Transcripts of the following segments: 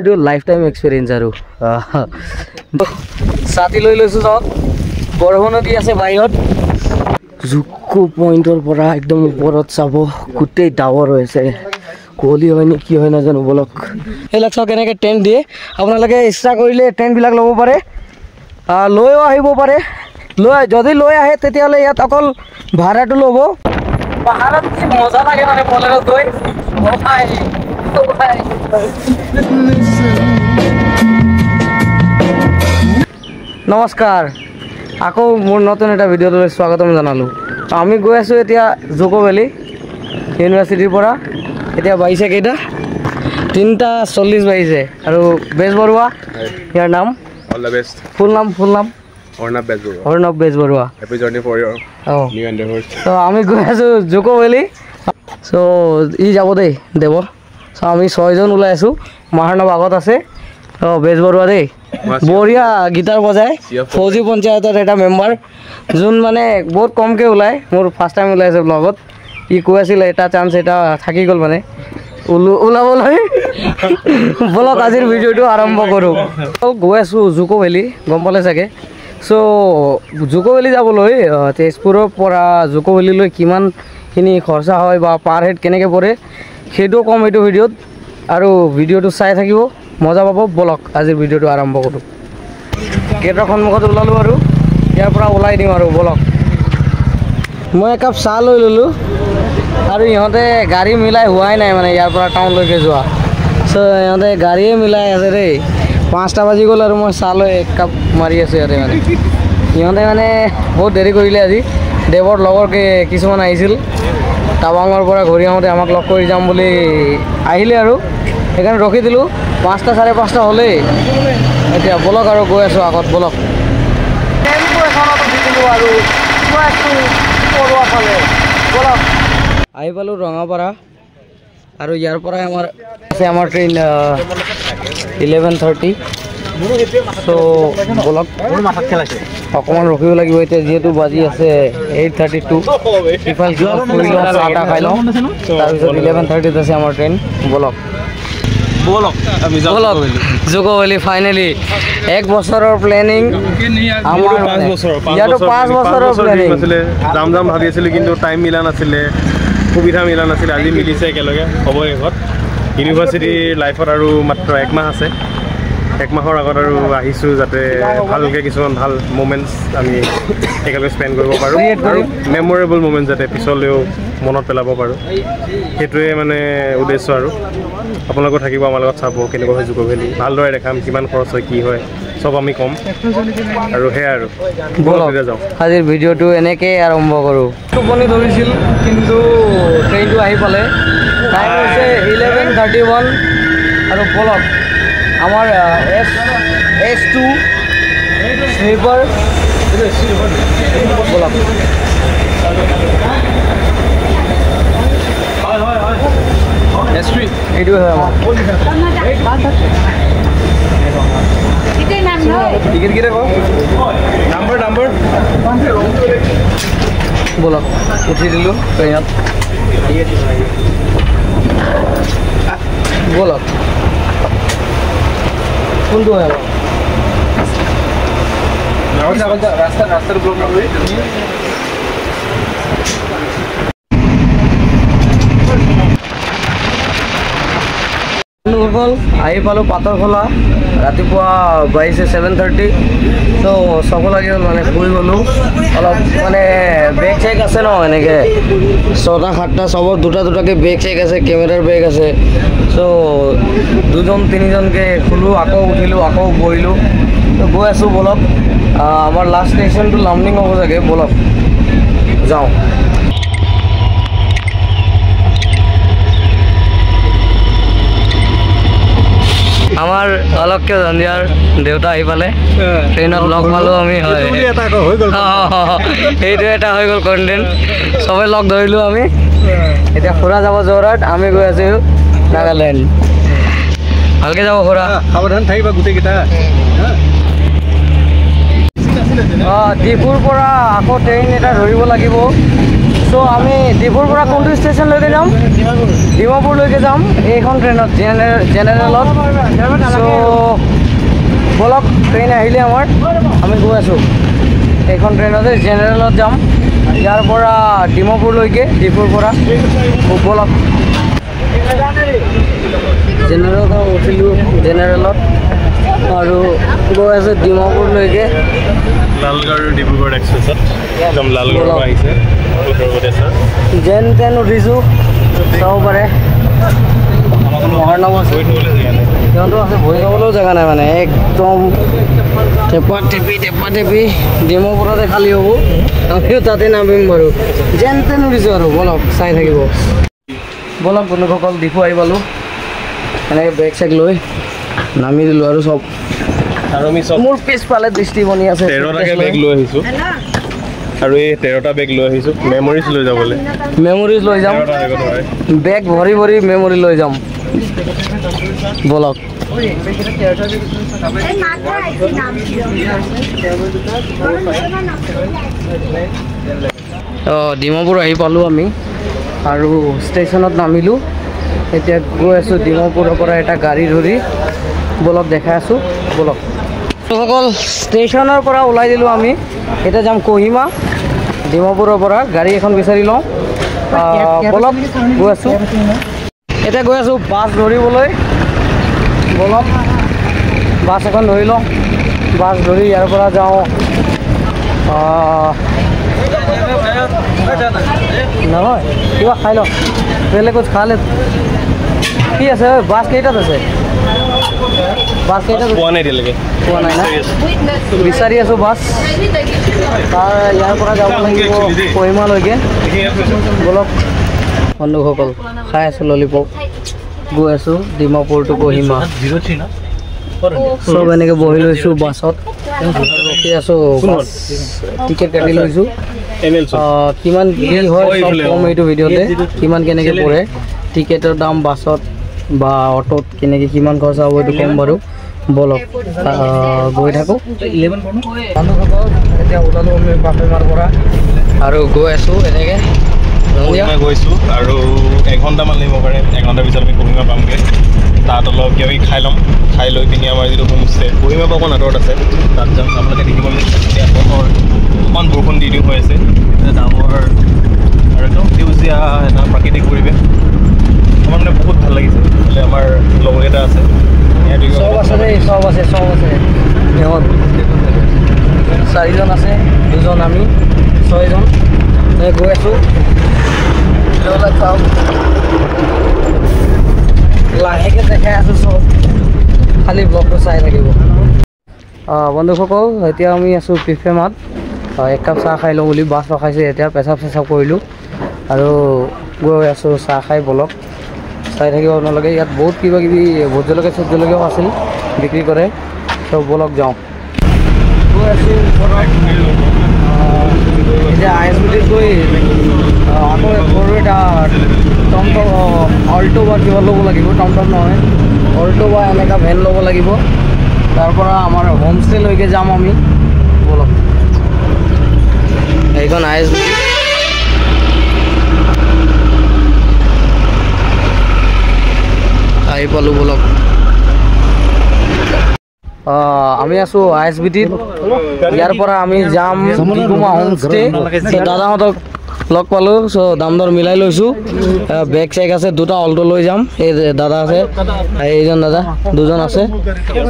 এইটো life time experience আৰু ছাতি লৈ লৈছো যাওক বৰষুণো দি আছে বাহিৰত জুকো পইণ্টৰ পৰা একদম ওপৰত চাব গোটেই ডাৱৰ হৈছে কুঁৱলী হয় নে কি হয় নাজানো বলক এইবিলাক চাওক কেনেকৈ টেণ্ট দিয়ে আপোনালোকে ইচ্ছা কৰিলে টেণ্টবিলাক ল'ব পাৰে লৈও আহিব পাৰে যদি লৈ আহে তেতিয়াহ'লে ইয়াত অকল ভাড়াটো ল'ব পাহাৰত কি মজা লাগে মানে বলেৰত গৈ নমস্কাৰ আকৌ মোৰ নতুন এটা ভিডিঅ'লৈ স্বাগতম জনালোঁ আমি গৈ আছোঁ এতিয়া জুকো ভেলী ইউনিভাৰ্চিটিৰ পৰা এতিয়া বাজিছে কেইটা 3:40 বাজিছে আৰু বেজ বৰুৱা ইয়াৰ নাম অল দ্য বেষ্ট ফুল নাম Arnab Bez Baruah happy journey for your new endeavours তো আমি গৈ আছোঁ জুকো ভেলী চ' ই যাব দেই দেৱ চ' আমি 6 জন ওলাই আছোঁ মহাৰ্ণৱ আগত আছে বেজ বৰুৱা দেই বঢ়িয়া গীটাৰ বজায় ফৌজি পঞ্চায়তৰ এটা মেম্বাৰ যোন মানে বহুত কমকৈ ওলায় মোৰ ফাৰ্ষ্ট টাইম ওলাইছে ব্লগত ই কৈ আছিলে এটা চান্স এটা থাকি গ'ল মানে ওলাবলৈ বলক আজিৰ ভিডিঅ'টো আৰম্ভ কৰোঁ গৈ আছোঁ জুকো ভেলী গম পালে চাগে চ' জুকো ভেলী যাবলৈ তেজপুৰৰ পৰা জুকো ভেলীলৈ কিমানখিনি খৰচা হয় বা পাৰ হেড কেনেকৈ পৰে সেইটোও কম এইটো ভিডিঅ'ত আৰু ভিডিঅ'টো চাই থাকিব মজা পাব বলক আজিৰ ভিডিঅ'টো আৰম্ভ কৰোঁ গেটৰ সন্মুখত ওলালোঁ আৰু ইয়াৰ পৰা ওলাই দিম আৰু বলক মই একাপ চাহ লৈ ল'লোঁ আৰু ইহঁতে গাড়ী মিলাই হোৱাই নাই মানে ইয়াৰ পৰা টাউনলৈকে যোৱা চ' ইহঁতে গাড়ীয়ে মিলাই আছে দেই 5টা বাজি গ'ল আৰু মই চাহ লৈ একাপ মাৰি আছোঁ ইয়াতে মানে ইহঁতে মানে বহুত দেৰি কৰিলে আজি দেৱৰ লগৰ কিছুমান আহিছিল টাৱাঙৰ পৰা ঘূৰি আহোঁতে আমাক লগ কৰি যাম বুলি আহিলে আৰু সেইকাৰণে ৰখি দিলোঁ 5টা 5:30 হ'লেই এতিয়া বলক আৰু গৈ আছোঁ আগত বলক টেম্পু এখনত উঠি দিলোঁ আৰু গৈ আছোঁ পৰুৱা ফালে বলক আহি পালোঁ ৰঙাপাৰা আৰু ইয়াৰ পৰাই আমাৰ ট্ৰেইন 11:30 চ' বলক অকণমান ৰখিব লাগিব এতিয়া যিহেতু বাজি আছে 8:32 ইফাল কিফাল ফুৰি লওঁ চাহ তাহ খাই লওঁ তাৰপিছত 11:30 আছে আমাৰ ট্ৰেইন বলক জুকো ভেলী ফাইনেলি 1 বছৰৰ প্লেনিং আমাৰ 5 বছৰৰ প্লেনিং যাম ভাবি আছিলোঁ কিন্তু টাইম মিলা নাছিলে সুবিধা মিলা নাছিলে আজি মিলিছে একেলগে হ'ব শেষত ইউনিভাৰ্চিটিৰ লাইফত আৰু মাত্ৰ 1 মাহ আছে 1 মাহৰ আগত আৰু আহিছোঁ যাতে ভালকৈ কিছুমান ভাল মোমেণ্টছ আমি একেলগে স্পেণ্ড কৰিব পাৰোঁ আৰু মেমৰেবল মোমেণ্টছ যাতে পিছলৈও মনত পেলাব পাৰোঁ সেইটোৱে মানে উদ্দেশ্য আৰু আপোনালোকৰ থাকিব আমাৰ লগত চাব কেনেকুৱা হয় জুকো ভেলী ভালদৰে দেখাম কিমান খৰচ হয় কি হয় চব আমি ক'ম আৰু সেয়াই আৰু যাওঁ আজিৰ ভিডিঅ'টো এনেকৈ আৰম্ভ কৰোঁ টোপনি ধৰিছিল কিন্তু ট্ৰেইনটো আহি পালে টাইম হৈছে 11:31 আৰু বলক আমাৰ S2 স্লিপাৰ বলক এইটোৱে হয় আমাৰ টিকেট কেইটা কওক নাম্বাৰ বলক উঠি দিলোঁ ট্ৰেইনত বলক কোনটো হয় ৰাস্তাৰ আহি পালোঁ পাতৰখোলা ৰাতিপুৱা বাজিছে 7:30 ত' চাব লাগি হ'ল মানে শুই গ'লোঁ অলপ মানে বেগ চেক আছে ন এনেকৈ 6টা 7টা চবত 2টাকৈ বেগ চেক আছে কেমেৰাৰ বেগ আছে চ' 2জন 3জনকৈ শুলোঁ আকৌ উঠিলোঁ আকৌ বহিলোঁ ত' গৈ আছোঁ বলক আমাৰ লাষ্ট ষ্টেচনটো লামডিং হ'ব চাগে বলক যাওঁ আমাৰ অলক্ষ্য ধন্দিয়াৰ দেউতা আহি পালে ট্ৰেইনত লগ পালোঁ আমি হয় সেইটো এটা হৈ গ'ল কণ্টেণ্ট চবেই লগ ধৰিলোঁ আমি এতিয়া খুৰা যাব যোৰহাট আমি গৈ আছোঁ নাগালেণ্ড ভালকৈ যাব খুৰা সাৱধান থাকিবা গোটেইকেইটা ডিপুৰ পৰা আকৌ ট্ৰেইন এটা ধৰিব লাগিব চ' আমি ডিব্ৰুৰ পৰা কোনটো ষ্টেচনলৈকে যাম? ডিমাপুৰলৈকে যাম এইখন ট্ৰেইনত জেনেৰেলত। চ' বলক ট্ৰেইন আহিলে আমাৰ, আমি গৈ আছোঁ এইখন ট্ৰেইনতে জেনেৰেলত যাম ইয়াৰ পৰা ডিমাপুৰলৈকে, ডিব্ৰুৰ পৰা। বলক জেনেৰেলত উঠিলোঁ, জেনেৰেলত আৰু গৈ আছোঁ ডিমাপুৰলৈকে। লালগড় ডিব্ৰুগড় এক্সপ্ৰেছত একদম লালগড়ৰ পৰা আহিছে উত্তৰ প্ৰদেশৰ। যেন তেন উঠিছোঁ, চাব পাৰে। মহানগৰ সিহঁতো আছে, বহি যাবলৈও জেগা নাই মানে, একদম টেপা টেপি ডিমাপুৰতে খালী হ'ব, আমিও তাতে নামিম বাৰু। যেন তেন উঠিছোঁ আৰু বলক চাই থাকিব। বলক বন্ধুসকল, ডিপু আহি পালোঁ। এনেকৈ বেগ চেগ লৈ নামি দিলোঁ আৰু চব। আৰু আমি চব মোৰ পিছফালে দৃষ্টি বনি আছে। 13টাকে বেগ লৈ আহিছোঁ, আৰু এই 13টা বেগ লৈ আহিছোঁ মেমৰিজ লৈ যাবলৈ। মেমৰিজ লৈ যাম, বেগ ভৰি ভৰি মেমৰি লৈ যাম। বলক ডিমাপুৰ আহি পালোঁ আমি আৰু ষ্টেচনত নামিলোঁ। এতিয়া গৈ আছোঁ ডিমাপুৰৰ পৰা এটা গাড়ী ধৰি। বলক দেখাই আছোঁ, বলক। সকল ষ্টেচনৰ পৰা ওলাই দিলোঁ আমি, এতিয়া যাম কহিমা। ডিমাপুৰৰ পৰা গাড়ী এখন বিচাৰি লওঁ। বলক গৈ আছোঁ, এতিয়া গৈ আছোঁ বাছ ধৰিবলৈ। বলক বাছ এখন ধৰি লওঁ, বাছ ধৰি ইয়াৰ পৰা যাওঁ। নহয় কিবা খাই লওঁ, বেলেগত খালে কি আছে? বাছ কেইটাত আছে? বাছ কেইটাত পোৱা নাই এতিয়ালৈকে, পোৱা নাই না? বিচাৰি আছোঁ বাছ। তাৰ ইয়াৰ পৰা যাব লাগিব কহিমালৈকে। বলক বন্ধুসকল, খাই আছোঁ ললিপপ, গৈ আছোঁ ডিমাপুৰ টু কহিমা। চব এনেকৈ বহি লৈছোঁ বাছত, ৰখি আছোঁ। বাছ টিকেট কাটি লৈছোঁ। কিমান কি হয় চব কম এইটো ভিডিঅ'তে, কিমান কেনেকৈ পৰে টিকেটৰ দাম বাছত বা অটোত, কেনেকৈ কিমান খৰচা হ'ব এইটো ক'ম বাৰু। বলক গৈ থাকোঁ। বন্ধুসকল এতিয়া ওলালোঁ আমি বাপেমাৰ পৰা আৰু গৈ আছোঁ এনেকৈ। গৈছোঁ আৰু এঘণ্টামান লাগিব পাৰে, এঘণ্টাৰ পিছত আমি কহিমা পামগৈ। তাত অলপ কিবা কিবি খাই ল'ম, খাই লৈ পিনি আমাৰ যিটো হোমষ্টে কহিমাৰ পৰা অকণ আঁতৰত আছে, তাত যাম। আপোনালোকে দেখিব এতিয়া বতৰ অকণমান বৰষুণ দি হৈ আছে, ডাঙৰ আৰু একদম সেউজীয়া এটা প্ৰাকৃতিক পৰিৱেশ। আমাৰ মানে বহুত ভাল লাগিছে। বোলে আমাৰ লগৰকেইটা আছে, চব আছে দেই, চব আছে, চব আছে। সিহঁত 4জন আছে, 2জন আমি, 6জন গৈ আছোঁ। চাওক লাহেকৈ দেখাই আছোঁ চব, খালী ব্লগটো চাই থাকিব। বন্ধুসকল এতিয়া আমি আছোঁ পিফেমাত। এক কাপ চাহ খাই লওঁ বুলি বাছ ৰখাইছে। এতিয়া পেচাব চেচাব কৰিলোঁ আৰু গৈ আছোঁ চাহ খাই। বলক চাই থাকিব আপোনালোকে। ইয়াত বহুত কিবা কিবি ভোট জলকীয়া চোট জলকীয়াও আছিল, বিক্ৰী কৰে। চব বলক যাওঁ। গৈ আছোঁ এতিয়া ISBT গৈ আকৌ সৰু এটা টমটম অল্টো বা কিবা ল'ব লাগিব। টমটম নহয়, অল্টো বা এনেকুৱা ভেন ল'ব লাগিব। তাৰ পৰা আমাৰ হোমষ্টেলৈকে যাম আমি। বলক এইখন ISBT। আহি পালোঁ। বলক আমি আছোঁ ISBTত। ইয়াৰ পৰা আমি যাম ডিগুমা হোমষ্টে। দাদাহঁতক লগ পালোঁ, চ' দাম দৰ মিলাই লৈছোঁ। বেগ চেগ আছে, 2টা অল্টো লৈ যাম। এই দাদা আছে, এইজন দাদা, 2জন আছে।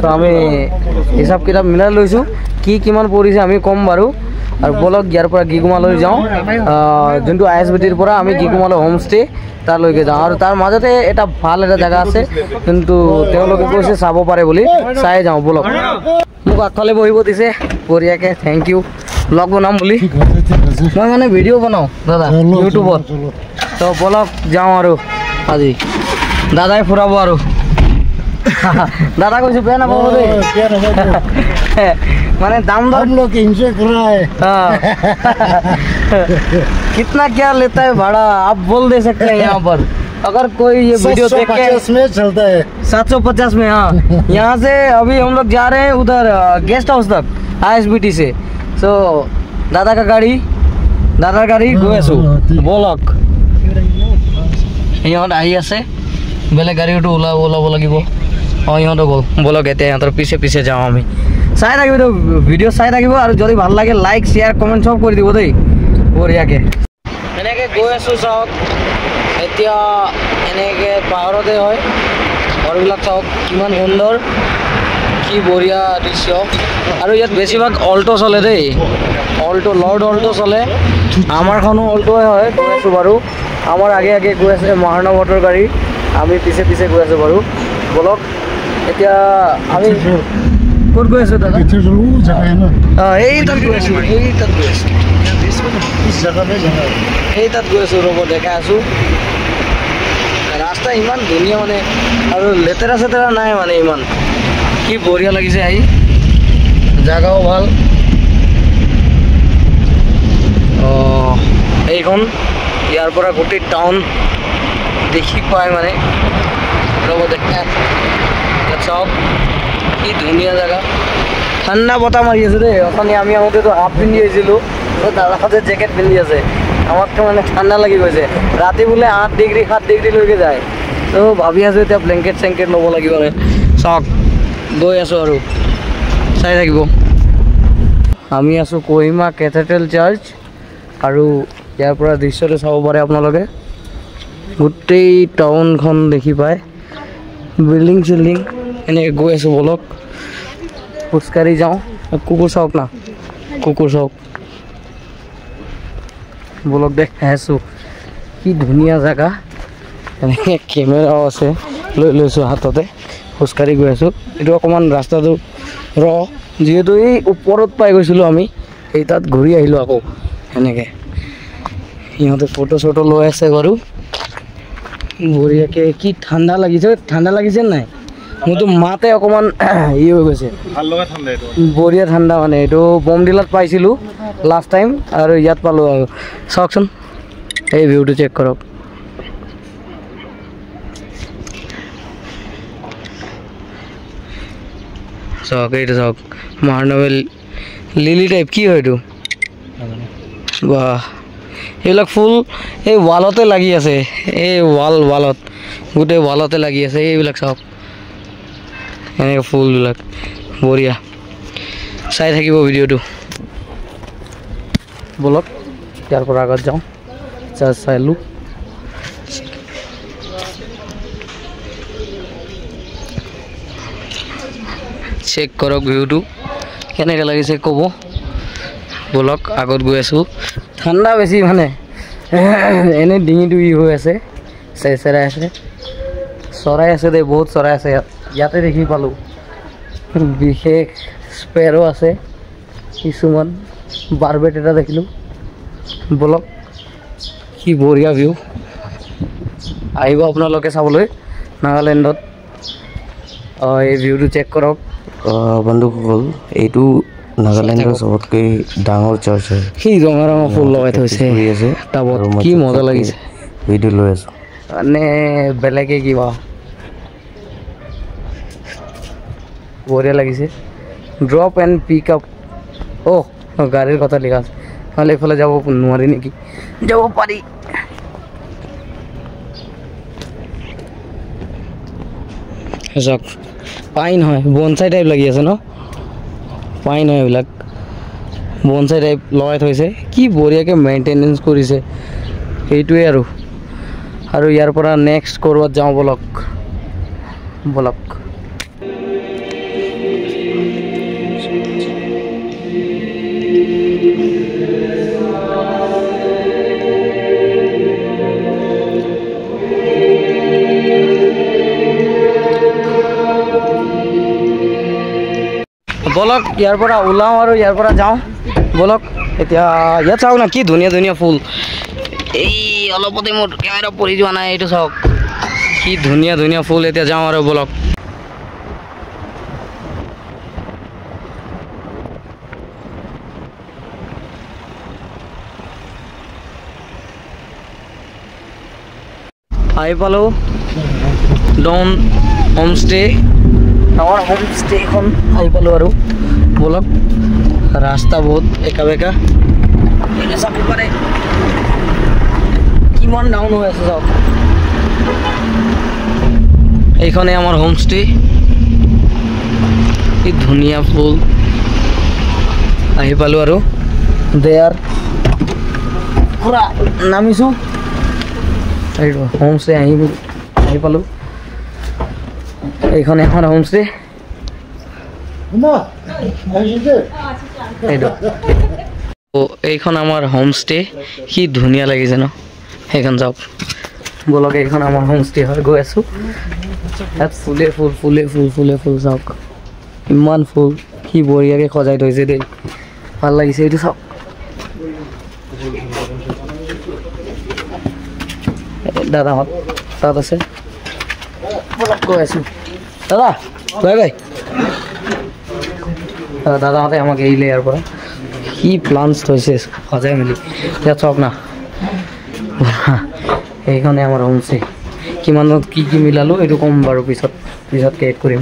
চ' আমি হিচাপ কিতাপ মিলাই লৈছোঁ, কি কিমান পৰিছে আমি ক'ম বাৰু। আৰু বলক ইয়াৰ পৰা গিগুমালৈ যাওঁ। যোনটো ISBTৰ পৰা আমি গিগুমালৈ হোমষ্টে তালৈকে যাওঁ। আৰু তাৰ মাজতে এটা ভাল এটা জেগা আছে, কিন্তু তেওঁলোকে কৈছে চাব পাৰে বুলি, চাই যাওঁ। বলক মোক আগফালে বহিব দিছে বঢ়িয়াকৈ, থেংক ইউ। ব্লগ বনাম বুলি, মই মানে ভিডিঅ' বনাওঁ দাদা ইউটিউবত। তো বলক যাওঁ আৰু আজি দাদাই ফুৰাব আৰু। দাদা কৈছোঁ বেয়া নাপাব দেই, মানে দাম दर लोग एंजॉय कर रहा है। कितना क्या लेता है भाड़ा आप बोल दे सकते हैं यहाँ पर। अगर कोई ये वीडियो देख के 750 में चलता है, 750 में। हाँ यहाँ से अभी हम लोग जा रहे हैं उधर गेस्ट हाउस तक ISBT से। सो दादा का गाड़ी দাদাৰ গাড়ী গৈ আছোঁ ব'লক সিহঁত আহি আছে বেলেগ গাড়ীটো ওলাব লাগিব অঁ ইহঁতো গ'ল ব'লক এতিয়া ইহঁতৰ পিছে পিছে যাওঁ আমি চাই থাকিব ভিডিঅ' চাই থাকিব আৰু যদি ভাল লাগে লাইক শ্বেয়াৰ কমেণ্ট চব কৰি দিব দেই বঢ়িয়াকৈ এনেকৈ গৈ আছোঁ চাওক এতিয়া এনেকৈ পাহাৰতে হয় ঘৰবিলাক চাওক কিমান সুন্দৰ কি বঢ়িয়া দৃশ্য আৰু ইয়াত বেছিভাগ অল্টো চলে দেই অল্টো লৰ্ড অল্টো চলে আমাৰখনো অল্টোৱে হয় গৈ আছোঁ বাৰু আমাৰ আগে আগে গৈ আছে মহানগৰৰ গাড়ী আমি পিছে পিছে গৈ আছোঁ বাৰু ব'লক এতিয়া আমি ক'ত গৈ আছোঁ দাদা এই তাত গৈ আছোঁ এই তাত গৈ আছোঁ ৰ'ব দেখাই আছোঁ ৰাস্তা ইমান ধুনীয়া মানে আৰু লেতেৰা চেতেৰা নাই মানে ইমান কি বঢ়িয়া লাগিছে আহি জাগাও ভাল এইখন ইয়াৰ পৰা গোটেই টাউন দেখি পায় মানে ৰ'ব দেখা চাওক কি ধুনীয়া জেগা ঠাণ্ডা বতাহ মাৰি আছে দেই অথনি আমি আহোঁতেতো হাফ পিন্ধি আহিছিলোঁ দাদাহঁতে জেকেট পিন্ধি আছে আমাকতো মানে ঠাণ্ডা লাগি গৈছে ৰাতি বোলে 8 ডিগ্ৰী 7 ডিগ্ৰীলৈকে যায় তো ভাবি আছোঁ এতিয়া ব্লেংকেট চেংকেট ল'ব লাগিব মানে চাওক গৈ আছোঁ আৰু চাই থাকিব আমি আছোঁ কহিমা কেথেড্ৰেল চাৰ্চ আৰু ইয়াৰ পৰা দৃশ্যটো চাব পাৰে আপোনালোকে গোটেই টাউনখন দেখি পায় বিল্ডিং চিল্ডিং এনেকৈ গৈ আছোঁ ব'লক খোজকাঢ়ি যাওঁ কুকুৰ চাওক না কুকুৰ চাওক ব'লক দেখাই আছোঁ কি ধুনীয়া জেগা এনেকৈ কেমেৰাও আছে লৈছোঁ হাততে খোজকাঢ়ি গৈ আছোঁ এইটো অকণমান ৰাস্তাটো যিহেতু এই ওপৰত পাই গৈছিলোঁ আমি এই তাত ঘূৰি আহিলোঁ আকৌ এনেকৈ সিহঁতে ফটো চটো লৈ আছে বাৰু বঢ়িয়াকৈ কি ঠাণ্ডা লাগিছে নাই মোৰতো মাতে অকণমান ই হৈ গৈছে বঢ়িয়া ঠাণ্ডা মানে এইটো বমডিলাত পাইছিলোঁ লাষ্ট টাইম আৰু ইয়াত পালোঁ আৰু চাওকচোন এই ভিউটো চেক কৰক চাওক এইটো চাওক মহানগৰ লিলি টাইপ কি হয় এইটো বাহ এইবিলাক ফুল এই ৱালতে লাগি আছে এই ৱালত গোটেই ৱালতে লাগি আছে এইবিলাক চাওক এনেকৈ ফুলবিলাক বঢ়িয়া চাই থাকিব ভিডিঅ'টো ব'লক ইয়াৰ পৰা আগত যাওঁ চাইলোঁ চেক কৰক ভিউটো কেনেকৈ লাগিছে ক'ব ব'লক আগত গৈ আছোঁ ঠাণ্ডা বেছি মানে এনেই ডিঙিটো ই হৈ আছে চেৰাই আছে চৰাই আছে দেই বহুত চৰাই আছে ইয়াতে দেখি পালোঁ বিশেষ স্পেৰো আছে কিছুমান বাৰবেট এটা দেখিলোঁ ব'লক কি বঢ়িয়া ভিউ আহিব আপোনালোকে চাবলৈ নাগালেণ্ডত এই ভিউটো চেক কৰক বন্ধুসকল এইটো নাগালেণ্ডৰ চবতকৈ ডাঙৰ চাৰ্চ হয় সি ৰঙা ৰঙা ফুল লগাই থৈছে টাবত কি মজা লাগিছে ভিডিঅ' লৈ আছোঁ মানে বেলেগে কিবা বঢ়িয়া লাগিছে ড্ৰপ এণ্ড পিক আপ গাড়ীৰ কথা লিখা আছে নহ'লে এইফালে যাব নোৱাৰি নেকি যাব পাৰি চাওক পাইন হয় বনচাই টাইপ লাগি আছে ন পাইন হয় এইবিলাক বনচাই টাইপ লগাই থৈছে কি বঢ়িয়াকৈ মেইনটেনেঞ্চ কৰিছে সেইটোৱে আৰু ইয়াৰ পৰা নেক্সট ক'ৰবাত যাওঁ ব'লক ব'লক ইয়াৰ পৰা ওলাওঁ আৰু ইয়াৰ পৰা যাওঁ ব'লক এতিয়া ইয়াত চাওক না কি ধুনীয়া ধুনীয়া ফুল এই অলপতে মোৰ কেমেৰা পৰি যোৱা নাই এইটো চাওক কি ধুনীয়া ধুনীয়া ফুল এতিয়া যাওঁ আৰু ব'লক আহি পালোঁ ডন হোমষ্টে আমাৰ হোমষ্টেখন আহি পালোঁ আৰু ব'লক ৰাস্তা বহুত একা বেকা চাব পাৰে কিমান ডাউন হৈ আছে চাওক এইখনে আমাৰ হোমষ্টে কি ধুনীয়া ফুল আহি পালোঁ আৰু দেয়াৰ পুৰা নামিছোঁ এইটো হোমষ্টে আহি পালোঁ এইখনে আমাৰ হোমষ্টে এইটো এইখন আমাৰ হোমষ্টে কি ধুনীয়া লাগিছে ন সেইখন যাওক বলক এইখন আমাৰ হোমষ্টে হয় গৈ আছোঁ ইয়াত ফুলে ফুল চাওক ইমান ফুল কি বঢ়িয়াকৈ সজাই থৈছে দেই ভাল লাগিছে এইটো চাওক দাদাহঁত তাত আছে বলক গৈ আছোঁ দাদা বাই বাই দাদাহঁতে আমাক এৰিলে ইয়াৰ পৰা কি প্লান্টছ থৈছে সজাই মেলি ইয়াত চাওক না এইখনে আমাৰ হোমষ্টে কিমানত কি মিলালোঁ এইটো ক'ম বাৰু পিছতকৈ এড কৰিম